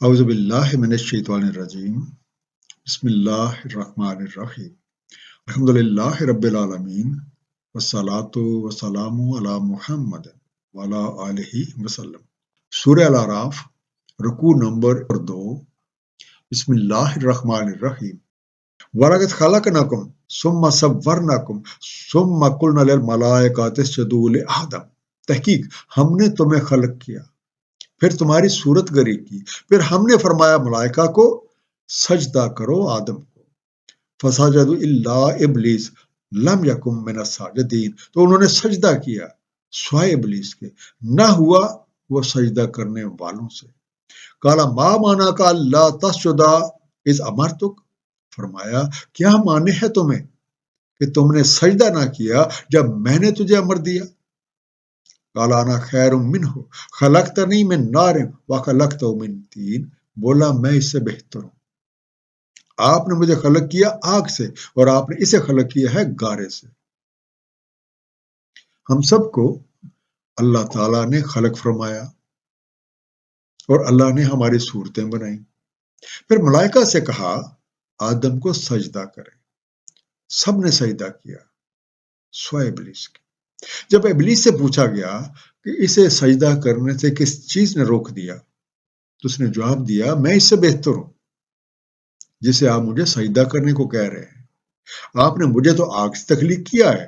अऊज़ु बिल्लाहि मिनश्शैतानिर्रजीम। बिस्मिल्लाहिर्रहमानिर्रहीम। अल्हम्दुलिल्लाहि रब्बिल आलमीन वस्सलातु वस्सलामु अला मुहम्मद व अला आलिहि वसल्लम। सूरह अल-अराफ, रुकू नंबर 2। बिस्मिल्लाहिर्रहमानिर्रहीम। वलक़द खलक़नाकुम सुम्मा सव्वरनाकुम सुम्मा कुल्ना लिल मलाइकाति इसजुदू लि आदम। तहकीक हमने तुम्हें खलक किया, फिर तुम्हारी सूरतगरी की, फिर हमने फरमाया मलाइका को सजदा करो आदम को। फसजदू इल्ला इब्लीस लम यकुम मिनस साजिदीन। तो उन्होंने सजदा किया स्वाय इब्लीस के, ना हुआ वो सजदा करने वालों से। काला मा माना का अल्लाह तस्जुदा इस अमरतुक। फरमाया क्या माने है तुम्हें कि तुमने सजदा ना किया जब मैंने तुझे अमर दिया। काला अना खैरुम मिन्हु खलक़तनी मिन नारिन व खलक़तहु मिन तीन। बोला मैं इससे बेहतर हूँ, आपने मुझे खलक किया आग से और आपने इसे खलक किया है गारे से। हम सबको अल्लाह ताला ने खलक फरमाया और अल्लाह ने हमारी सूरतें बनाई। फिर मलाइका से कहा आदम को सजदा करें। सब ने सजदा किया स्वाय इब्लीस की। जब इब्लीस से पूछा गया कि इसे सजदा करने से किस चीज ने रोक दिया, तो उसने जवाब दिया मैं इससे बेहतर हूं जिसे आप मुझे सजदा करने को कह रहे हैं। आपने मुझे तो आग से तख्लीक किया है,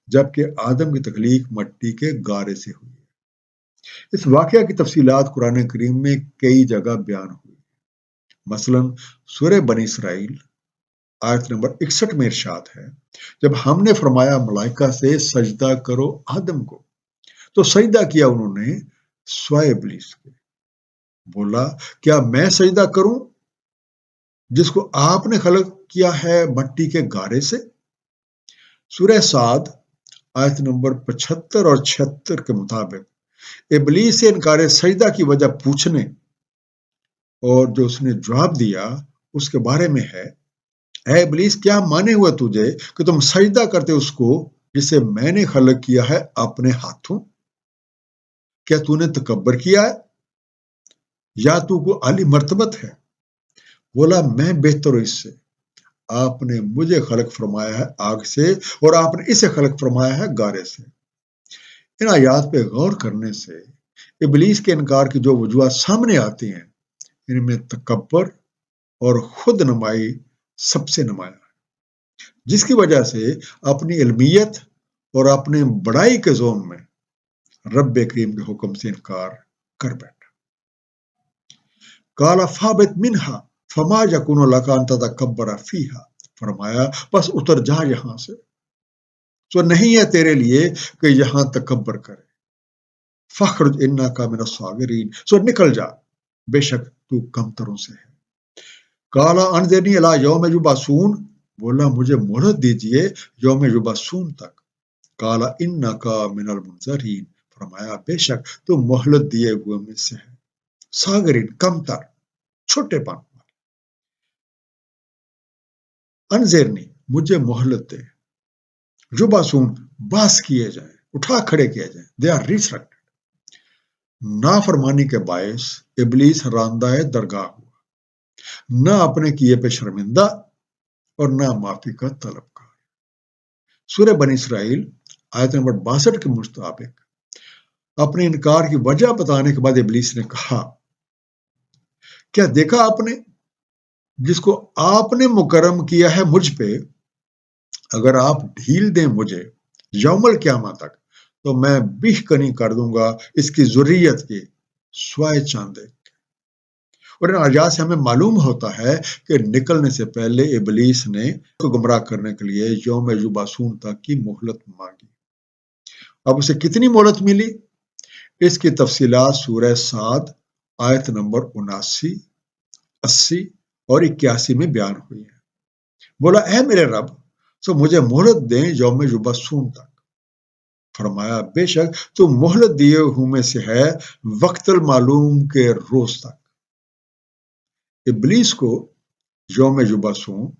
जबकि आदम की तख्लीक मट्टी के गारे से हुई है। इस वाकया की तफसीलात कुरान करीम में कई जगह बयान हुई। मसलन सूरह बनी इसराइल आयत नंबर 61 में इरशाद है, जब हमने फरमाया मलाइका से सजदा करो आदम को, तो सजदा किया उन्होंने स्वाय इब्लीस के। बोला क्या मैं सजदा करूं जिसको आपने खलक किया है मट्टी के गारे से। सूरह साद आयत नंबर 75 और 76 के मुताबिक इब्लीस से इनकार सजदा की वजह पूछने और जो उसने जवाब दिया उसके बारे में है, ऐ इब्लीस क्या माने हुआ तुझे कि तुम सजदा करते उसको जिसे मैंने खलक किया है अपने हाथों। क्या तूने तकब्बर किया है या तू को आली मर्तबत है। बोला मैं बेहतर हूं इससे, आपने मुझे खलक फरमाया है आग से और आपने इसे खलक फरमाया है गारे से। इन आयात पे गौर करने से इब्लीस के इनकार की जो वजूहत सामने आती हैं, इनमें तकब्बर और खुद नमाई सबसे नुमाया है, जिसकी वजह से अपनी इल्मियत और अपने बड़ाई के जोन में रब करीम के हुक्म से इनकार कर बैठा। काला फाबित मिनहा फमा यकुनु लका अन ततकब्बरा फीहा। फरमाया बस उतर जा यहां से, तो नहीं है तेरे लिए कि यहां तकब्बर करे। फखरुज इन्नका मिनस सागिरीन। सो निकल जा, बेशक तू कमतरों से है। काला अनज़िरनी इला यौम युबअसून। बोला मुझे मोहलत दीजिए यौम युबअसून तक। काला इन्नका मिनल मुनज़रीन। फरमाया बेशक तू मोहलत दिए हुए में से है। सागिरीन कमतर, छोटेपन। अनज़िरनी मुझे मोहलत दे, युबअसून बास किए जाए, उठा खड़े किए जाए। They are resurrected. नाफरमानी के बायस इब्लीस रांदाए दरगाह हुआ, न अपने किए पे शर्मिंदा और न माफी का तलबकार। सूरह बनी इसराइल आयत नंबर 62 के मुताबिक अपने इनकार की वजह बताने के बाद इब्लीस ने कहा क्या देखा आपने जिसको आपने मुकर्रम किया है मुझ पे। अगर आप ढील दें मुझे यौमल क़यामा तक, तो मैं बिहकनी कर दूंगा इसकी ज़ुर्रियत की स्वाय चांदे। और इन आयात से हमें मालूम होता है कि निकलने से पहले इब्लीस ने गुमराह करने के लिए यौम युबअसून तक की मोहलत मांगी। अब उसे कितनी मोहलत मिली, इसकी तफसीलात सूरह साद आयत नंबर 79, 80 और 81 में बयान हुई है। बोला ऐ मेरे रब, तो मुझे मोहलत दें यौम युबअसून तक। फरमाया बेशक तू मोहलत दिए हुए में से है वक्तल मालूम के रोज तक। इब्लीस को यौम युबअसून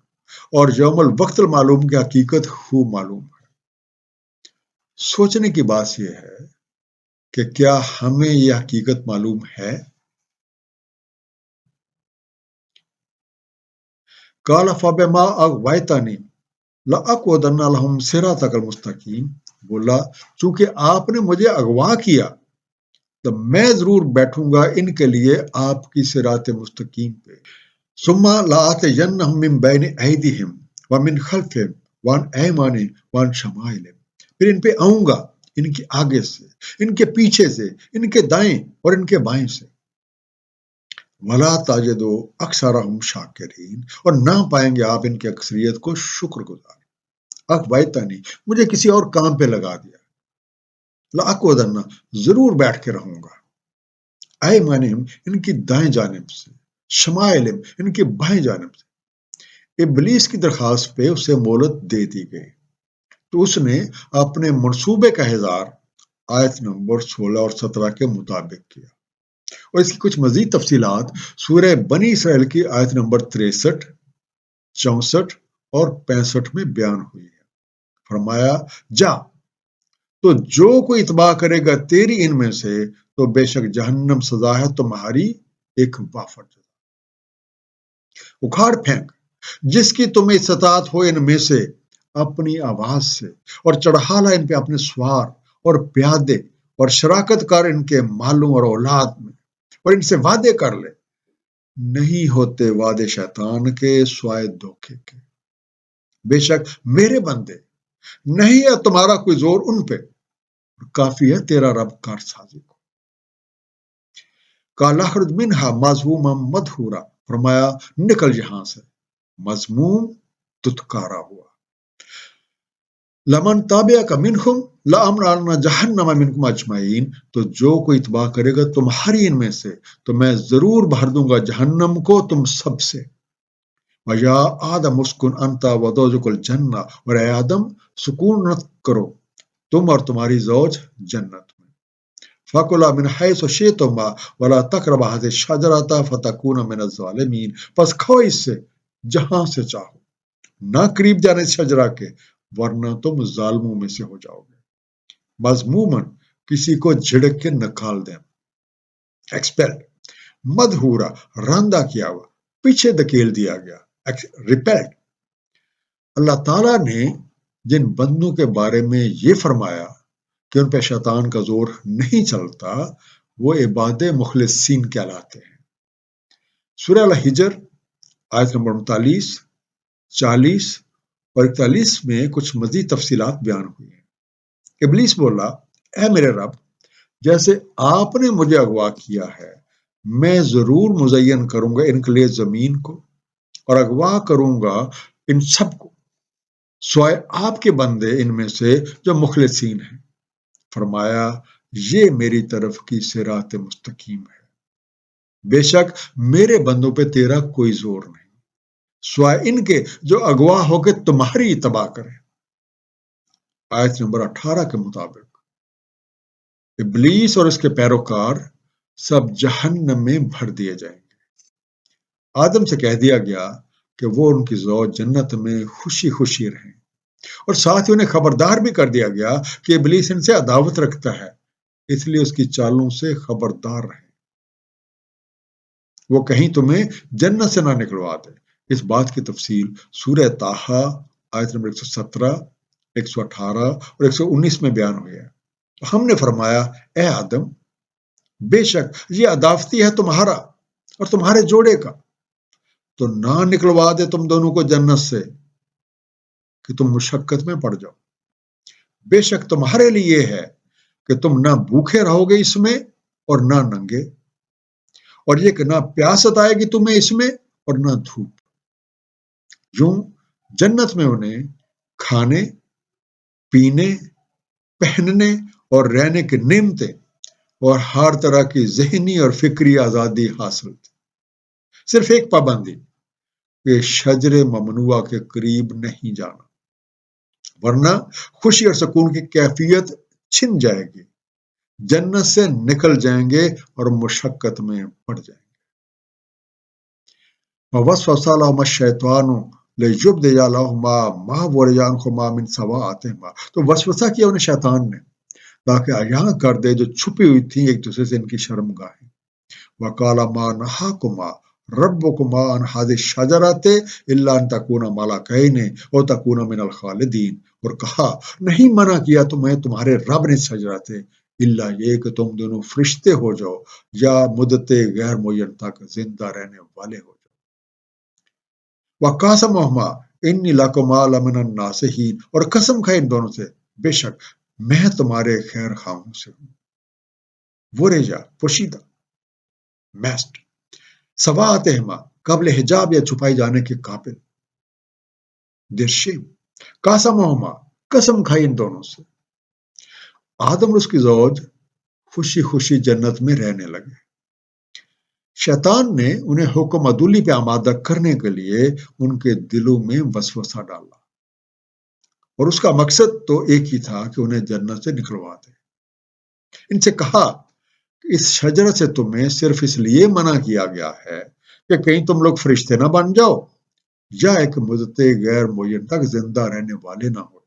और यौमुल वक्तल मालूम की हकीकत खूब मालूम है। सोचने की बात यह है कि क्या हमें यह हकीकत मालूम है। قال فبما اغویتنی لأقعدن لهم صراطک المستقیم، بولا چونکہ آپ نے مجھے اغوا کیا تو میں ضرور بیٹھوں گا ان کے لیے آپ کی صراط مستقیم پہ۔ ثم لآتینہم من بین ایدیہم ومن خلفہم وعن ایمانہم وعن شمائلہم، پھر ان پہ آؤں گا ان کے آگے سے، ان کے پیچھے سے، ان کے دائیں اور ان کے بائیں سے۔ ولا تاجدو اکثرہم شاکرین، اور نہ پائیں گے آپ ان کی اکثریت کو شکر گزار۔ اغویتنی، مجھے کسی اور کام پہ لگا دیا، لأقعدن، ضرور بیٹھ کے رہوں گا، ایمانہم، ان کی دائیں جانب سے، شمائلہم، ان کی بائیں جانب سے۔ ابلیس کی درخواست پہ اسے مہلت دے دی گئی تو اس نے اپنے منصوبے کا اظہار آیت نمبر 16 اور 17 کے مطابق کیا، اور اس کی کچھ مزید تفصیلات سورہ بنی اسرائیل کی آیت نمبر 63، 64 اور 65 میں بیان ہوئی ہے۔ فرمایا جا، تو جو کوئی اتباع کرے گا تیری ان میں سے تو بے شک جہنم سزا ہے تمہاری ایک وافر جزا۔ اکھاڑ پھینک جس کی تمہیں استطاعت ہو ان میں سے اپنی آواز سے، اور چڑھا لا ان پہ اپنے سوار اور پیادے، اور شراکت کر ان کے مالوں اور اولاد میں، اور ان سے وعدے کر لے، نہیں ہوتے وعدے شیطان کے سوائے دھوکے کے۔ بے شک میرے بندے، نہیں ہے تمہارا کوئی زور ان پہ، کافی ہے تیرا رب کارسازی کو۔ قال اخرج منہا مذموما مدحورا، فرمایا نکل یہاں سے مذموم، دتکارا ہوا۔ لمن تابعک منہم لأملأن جہنم منکم اجمعین، تو جو کوئی اتباع کرے گا تمہاری ان میں سے تو میں ضرور بھر دوں گا جہنم کو تم سب سے۔ وَيَا آدم اسکن انت وزوجک الجنہ، اور اے آدم سکون کرو تم اور تمہاری زوج جنت میں۔ فَكُلَا مِنْ حَيْثُ شِئْتُمَا وَلَا تَقْرَبَا هَذِهِ الشَّجَرَةَ فَتَكُونَا مِنَ الظَّالِمِينَ، پس کھاؤ اس سے جہاں سے چاہو، نہ قریب جانے شجرہ کے ورنہ تم ظالموں میں سے ہو جاؤ گے۔ مذموماً، کسی کو جھڑک کے نکال دیں، ایکسپیلڈ۔ مدحورا، راندہ کیا ہوا، پیچھے دھکیل دیا گیا، ریپیلڈ۔ اللہ تعالیٰ نے جن بندوں کے بارے میں یہ فرمایا کہ ان پہ شیطان کا زور نہیں چلتا، وہ عباد مخلصین کہلاتے ہیں۔ سورہ الحجر آیت نمبر 39، 40 اور 41 میں کچھ مزید تفصیلات بیان ہوئی ہیں۔ ابلیس بولا اے میرے رب، جیسے آپ نے مجھے اغوا کیا ہے میں ضرور مزین کروں گا ان کے لیے زمین کو، اور اغوا کروں گا ان سب کو سوائے آپ کے بندے ان میں سے جو مخلصین ہیں۔ فرمایا یہ میری طرف کی صراط مستقیم ہے، بے شک میرے بندوں پہ تیرا کوئی زور نہیں سوائے ان کے جو اغوا ہو کے تمہاری اتباع کریں۔ آیت نمبر 18 کے مطابق ابلیس اور اس کے پیروکار سب جہنم میں بھر دیے جائیں گے۔ آدم سے کہہ دیا گیا کہ وہ ان کی زوج جنت میں خوشی خوشی رہیں، اور ساتھ ہی انہیں خبردار بھی کر دیا گیا کہ ابلیس ان سے عداوت رکھتا ہے، اس لیے اس کی چالوں سے خبردار رہیں، وہ کہیں تمہیں جنت سے نہ نکلوا دے۔ اس بات کی تفصیل سورہ طٰہٰ آیت نمبر 117، 118 اور 119 میں بیان ہوئی ہے۔ ہم نے فرمایا اے آدم، بے شک یہ عداوتی ہے تمہارا اور تمہارے جوڑے کا، تو نہ نکلوا دے تم دونوں کو جنت سے کہ تم مشقت میں پڑ جاؤ۔ بے شک تمہارے لیے یہ ہے کہ تم نہ بھوکے رہو گے اس میں اور نہ ننگے، اور یہ کہ نہ پیاست آئے گی تمہیں اس میں اور نہ دھوپ۔ یوں جنت میں انہیں کھانے، پینے، پہننے اور رہنے کی نعمتیں اور ہر طرح کی ذہنی اور فکری آزادی حاصل تھی، صرف ایک پابندی کہ شجر ممنوعہ کے قریب نہیں جانا، ورنہ خوشی اور سکون کی کیفیت چھن جائے گی، جنت سے نکل جائیں گے اور مشقت میں پڑ جائیں گے۔ وَوَسْوَسَ لَهُمَا الشَّيْطَانُ لِيُبْدِيَ لَهُمَا مَا وُرِيَ عَنْهُمَا مِنْ سَوَآتِهِمَا، تو وسوسہ کیا انہیں شیطان نے تاکہ عیاں کر دے جو چھپی ہوئی تھیں ایک دوسرے سے ان کی شرمگاہیں۔ وَقَالَ مَا نَهَاكُمَا रब्बुकुमा अन हाज़िहि शजरते इल्ला अन तकूना मलकैन व तकूना मिनल खालिदीन, और कहा नहीं मना किया तुम्हें तुम्हारे रब ने शजरा से इल्ला ये कि तुम दोनों फरिश्ते हो जाओ या मुद्दते गैर मुय्यन तक जिंदा रहने वाले हो जाओ। वकासमहुमा इन्नी लकुमा लमिनन नासिहीन, और कसम खाई इन दोनों से बेशक मैं तुम्हारे खैर खाओं से हूँ। वो रेजा पोशीदा मैस्ट सवातहमा कबल हिजाब या छुपाई जाने के काबिल दिरशिम कासमहुमा कसम खाई इन दोनों से। आदम और उसकी जौज खुशी खुशी जन्नत में रहने लगे। शैतान ने उन्हें हुक्म अदुली पे आमादा करने के लिए उनके दिलों में वसवसा डाला, और उसका मकसद तो एक ही था कि उन्हें जन्नत से निकलवा दे। इनसे कहा कि इस शजर से तुम्हें सिर्फ इसलिए मना किया गया है कि कहीं तुम लोग फरिश्ते ना बन जाओ या एक मुद्दते गैर मुय्यन तक जिंदा रहने वाले ना हो जाओ।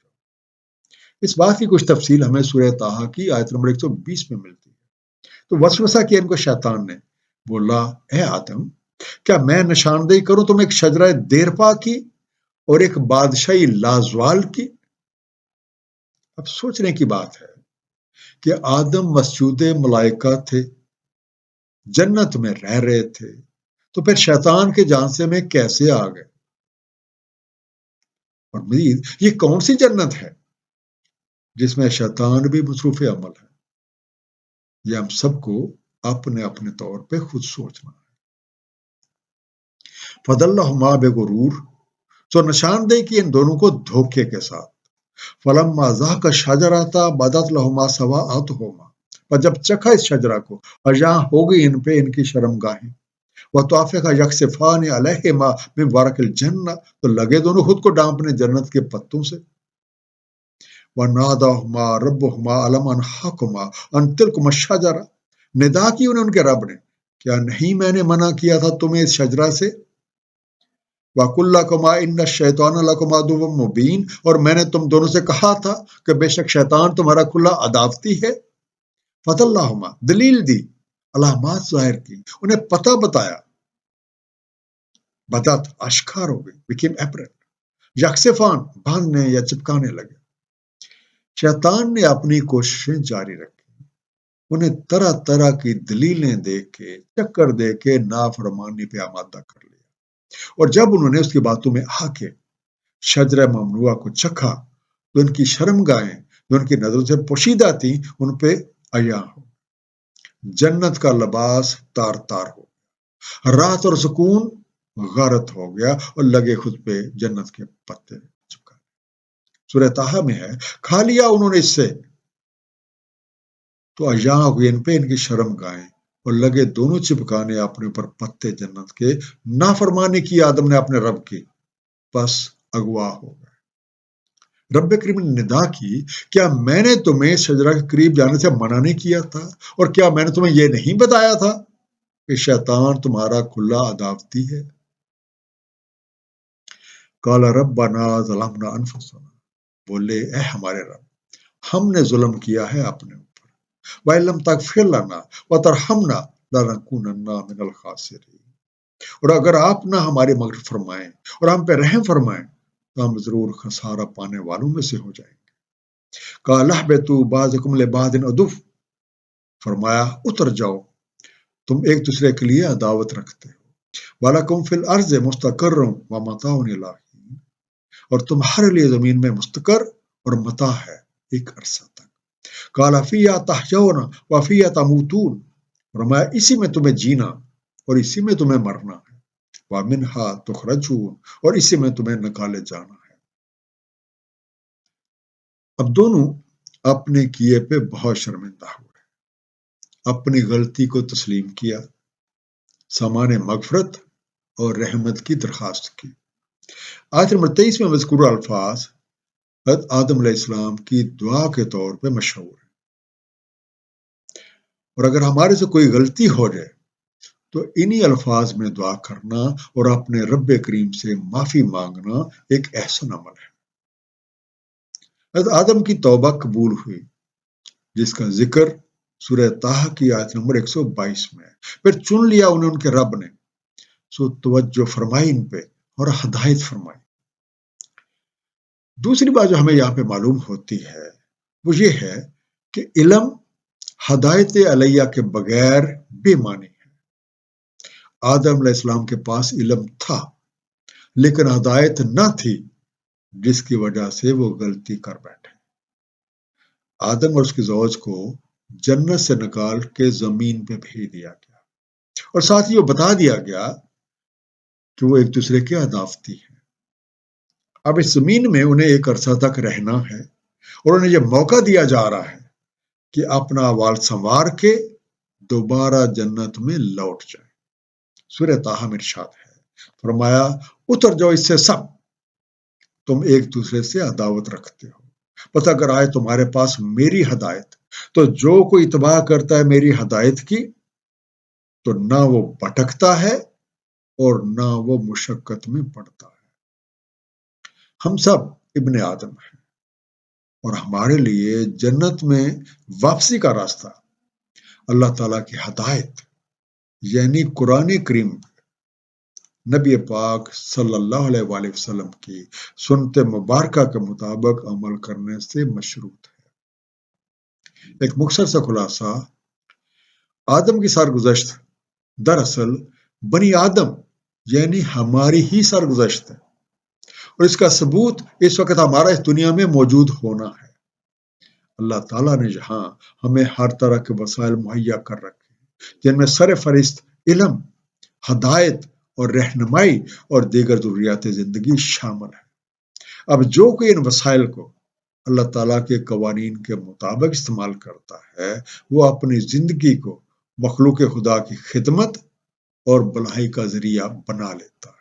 इस बात की कुछ तफसील हमें सूरह ताहा की आयत नंबर 120 में मिलती है। तो वसवसा किया इनको शैतान ने, बोला ए आदम क्या मैं निशानदेही करूं तुम एक शजरा देरपा की और एक बादशाही लाजवाल की। अब सोचने की बात है कि आदम मस्जूद मलाइका थे, जन्नत में रह रहे थे, तो फिर शैतान के झांसे में कैसे आ गए। और मजीद ये कौन सी जन्नत है जिसमें शैतान भी मसरूफ अमल है। ये हम सबको अपने अपने तौर पे खुद सोचना है। फदल्लहुमा बेगुरूर, तो निशानदेही की इन दोनों को धोखे के साथ। फलम्मा ज़ाक़ा शजरता बदत लहुमा सवाअतुहुमा, पर जब चखा इस शजरा को और यहाँ हो गई इन पे इनकी शर्मगाहें। वह तौफ़िक़ा यकसिफ़ान अलैहिमा मिन वरक़िल जन्नह, तो लगे दोनों खुद को डांपने जन्नत के पत्तों से। वनादाहुमा रब्बुहुमा अलम अनहाकुमा अन तिलकुमा शजरा, निदा की उन्हें उनके रब ने, क्या नहीं मैंने मना किया था तुम्हें इस शजरा से। वकुल्लकुमा इन्न शैतान लकुमा अदुव्वुम मुबीन, और मैंने तुम दोनों से कहा था कि बेशक शैतान तुम्हारा खुला अदावती है। फदल्लाहुमा, दलील दी, अलामात जाहिर की, उन्हें पता बताया। बदत आश्कार हो गई, बिकेम एपरेंट। यकसिफान, बांधने या चिपकाने लगे। शैतान ने अपनी कोशिशें जारी रखी, उन्हें तरह तरह की दलीलें दे के चक्कर दे के नाफरमानी पे आमादा कर लिया। और जब उन्होंने उसकी बातों में आके शजरा ममनुआ को चखा तो उनकी शर्मगाहें जो उनकी नजरों से पोशीदा थी उन पे अया हो। जन्नत का लिबास तार तार हो, राहत और सुकून गारत हो गया और लगे खुद पे जन्नत के पत्ते चिपका। सूरह ताहा में है, खा लिया उन्होंने इससे तो अया हुए इन पे इनकी शर्मगाहें और लगे दोनों चिपकाने अपने ऊपर पत्ते जन्नत के। नाफरमानी की आदम ने अपने रब की, बस अगवा हो गए। रब करीम ने निदा की, क्या मैंने तुम्हें शजरा के करीब जाने से मना नहीं किया था, और क्या मैंने तुम्हें यह नहीं बताया था कि शैतान तुम्हारा खुला अदावती है। काला रब्बना ज़लमना अनफुसना, बोले ए हमारे रब हमने जुल्म किया है अपने ऊपर। वइल्लम तगफिर लना व तरहमना लनकुनन्ना मिनल खासिरीन, और अगर आप ना हमारी मग़फ़िरत फरमाएं और हम पे रहम फरमाएं तो हम जरूर खसारा पाने वालों में से हो जाएंगे। काला बेतु बाज़कुम लिबादिन अदुव, फरमाया उतर जाओ, तुम एक दूसरे के लिए अदावत रखते हो। वलकुम फिल अर्ज़ मुस्तक़र्रुन व मताउन इला हीन, और तुम्हारे लिए जमीन में मुस्तकर और मता है एक अरसा तक। काला फ़ीहा तहयौन व फ़ीहा तमूतून, फरमाया इसी में तुम्हें जीना और इसी में तुम्हें मरना है। व मिन्हा तुखरजून, और इसी में तुम्हें निकाले जाना है। अब दोनों अपने किए पे बहुत शर्मिंदा हुए, अपनी गलती को तस्लीम किया, सामान्य मगफरत और रहमत की दरखास्त की। आयत नंबर 23 में मज़कूर अल्फाज आदम अलैहिस्सलाम की दुआ के तौर पे मशहूर है। और अगर हमारे से कोई गलती हो जाए तो इन्हीं अल्फाज में दुआ करना और अपने रब करीम से माफी मांगना एक एहसन अमल है। आदम की तौबा कबूल हुई, जिसका जिक्र सूरह ताहा की आयत नंबर 122 में है। फिर चुन लिया उन्हें उनके रब ने, سو توجہ فرمائی ان پہ اور ہدایت فرمائی۔ دوسری بات جو ہمیں یہاں پہ معلوم ہوتی ہے وہ یہ ہے کہ علم ہدایت علیہ کے بغیر بے معنی ہے۔ آدم علیہ السلام کے پاس علم تھا لیکن ہدایت نہ تھی، جس کی وجہ سے وہ غلطی کر بیٹھے۔ آدم اور اس کی زوج کو جنت سے نکال کے زمین پہ بھیج دیا گیا اور ساتھ ہی وہ بتا دیا گیا کہ وہ ایک دوسرے کے اضافتی ہیں۔ اب اس زمین میں انہیں ایک عرصہ تک رہنا ہے اور انہیں یہ موقع دیا جا رہا ہے کہ اپنا احوال سنوار کے دوبارہ جنت میں لوٹ جائے۔ سورہ طٰہٰ میں ارشاد ہے، فرمایا اتر جاؤ اس سے سب، تم ایک دوسرے سے عداوت رکھتے ہو، بس اگر آئے تمہارے پاس میری ہدایت تو جو کوئی اتباع کرتا ہے میری ہدایت کی تو نہ وہ بھٹکتا ہے اور نہ وہ مشقت میں پڑتا ہے۔ ہم سب ابن آدم ہیں اور ہمارے لیے جنت میں واپسی کا راستہ اللہ تعالیٰ کی ہدایت یعنی قرآن کریم نبی پاک صلی اللہ علیہ وآلہ وسلم کی سنت مبارکہ کے مطابق عمل کرنے سے مشروط ہے۔ ایک مختصر سا خلاصہ، آدم کی سرگزشت دراصل بنی آدم یعنی ہماری ہی سرگزشت ہے اور اس کا ثبوت اس وقت ہمارا اس دنیا میں موجود ہونا ہے۔ اللہ تعالیٰ نے جہاں ہمیں ہر طرح کے وسائل مہیا کر رکھے جن میں سر فہرست علم، ہدایت اور رہنمائی اور دیگر ضروریات زندگی شامل ہے۔ اب جو کوئی ان وسائل کو اللہ تعالیٰ کے قوانین کے مطابق استعمال کرتا ہے وہ اپنی زندگی کو مخلوق خدا کی خدمت اور بھلائی کا ذریعہ بنا لیتا ہے،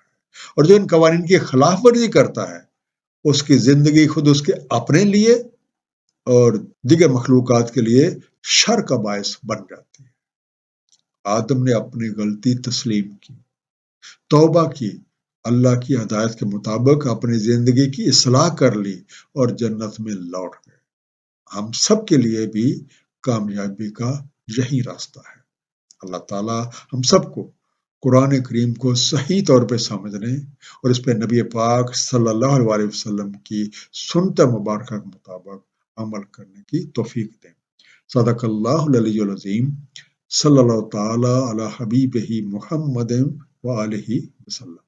اور جو ان قوانین کی خلاف ورزی کرتا ہے اس کی زندگی خود اس کے اپنے لیے اور دیگر مخلوقات کے لیے شر کا باعث بن جاتی ہے۔ آدم نے اپنی غلطی تسلیم کی، توبہ کی، اللہ کی ہدایت کے مطابق اپنی زندگی کی اصلاح کر لی اور جنت میں لوٹ گئے۔ ہم سب کے لیے بھی کامیابی کا یہی راستہ ہے۔ اللہ تعالیٰ ہم سب کو قرآن کریم کو صحیح طور پہ سمجھنے اور اس پہ نبی پاک صلی اللہ علیہ وسلم کی سنت مبارکہ کے مطابق عمل کرنے کی توفیق دیں۔ صدق اللہ العلی العظیم، صلی اللہ تعالی علی حبیبہ محمد وآلہ وسلم۔